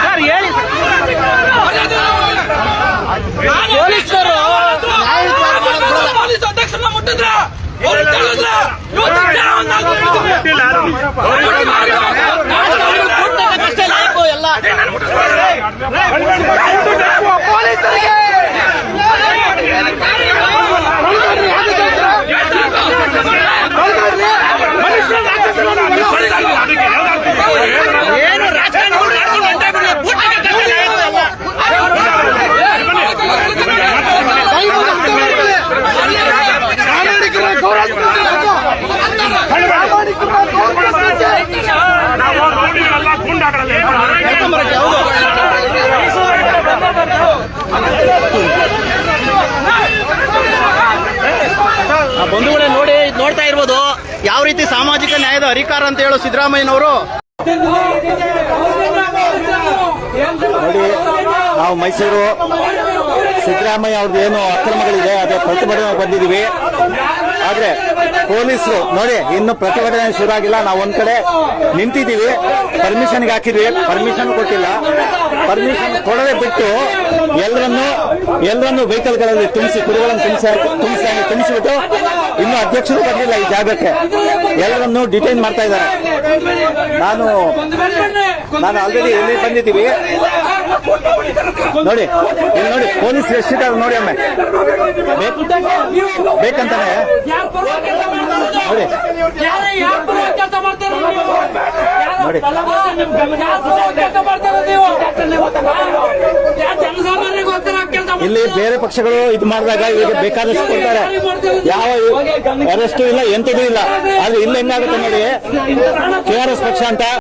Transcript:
ಹೇಳಿ ಪೊಲೀಸರು ಪೊಲೀಸ್ ಅಧ್ಯಕ್ಷರನ್ನ ಮುಟ್ಟಿದ್ರ ಏನು ಬಂಧುಗಳೇ ನೋಡ್ತಾ ಇರ್ಬೋದು ಯಾವ ರೀತಿ ಸಾಮಾಜಿಕ ನ್ಯಾಯದ ಅಧಿಕಾರ ಅಂತ ಹೇಳೋ ಸಿದ್ದರಾಮಯ್ಯನವರು. ನೋಡಿ, ನಾವು ಮೈಸೂರು ಸಿದ್ದರಾಮಯ್ಯ ಅವ್ರದ್ದು ಏನು ಅಕ್ರಮಗಳಿದೆ ಅದೇ ಪ್ರತಿಭಟನೆ ಬಂದಿದ್ದೀವಿ. ಆದ್ರೆ ಪೊಲೀಸರು ನೋಡಿ ಇನ್ನೂ ಪ್ರತಿಭಟನೆ ಶುರು ಆಗಿಲ್ಲ. ನಾವು ಒಂದ್ ಕಡೆ ನಿಂತಿದ್ದೀವಿ, ಪರ್ಮಿಷನ್ಗೆ ಹಾಕಿದ್ವಿ, ಪರ್ಮಿಷನ್ ಕೊಟ್ಟಿಲ್ಲ. ಪರ್ಮಿಷನ್ ಕೊಡದೆ ಬಿಟ್ಟು ಎಲ್ಲರನ್ನು ವೆಹಿಕಲ್ಗಳಲ್ಲಿ ತುಂಬಿಸಿ ಕುರಿಗಳನ್ನು ತುಂಬಿಸಿಬಿಟ್ಟು ಇನ್ನೂ ಅಧ್ಯಕ್ಷರು ಬಂದಿಲ್ಲ ಈ ಜಾಗಕ್ಕೆ, ಎಲ್ಲರನ್ನು ಡಿಟೈನ್ ಮಾಡ್ತಾ ಇದ್ದಾರೆ. ನಾನು ಆಲ್ರೆಡಿ ಎಲ್ಲಿ ಬಂದಿದ್ದೀವಿ ನೋಡಿ, ಇಲ್ಲಿ ನೋಡಿ ಪೊಲೀಸ್ ಎಷ್ಟಿದ್ದಾರೆ ನೋಡಿ. ಒಮ್ಮೆ ಬೇಕಂತಾನೆ ನೋಡಿ ಇಲ್ಲಿ ಬೇರೆ ಪಕ್ಷಗಳು ಇದು ಮಾಡಿದಾಗ ಇವರಿಗೆ ಬೇಕಾದಷ್ಟು ಕೊಡ್ತಾರೆ, ಯಾವ ಅರೆಸ್ಟು ಇಲ್ಲ ಎಂತದೂ ಇಲ್ಲ. ಆದ್ರೆ ಇಲ್ಲಿ ಹೆಂಗಾಗುತ್ತೆ ನೋಡಿ, KRS ಪಕ್ಷ ಅಂತ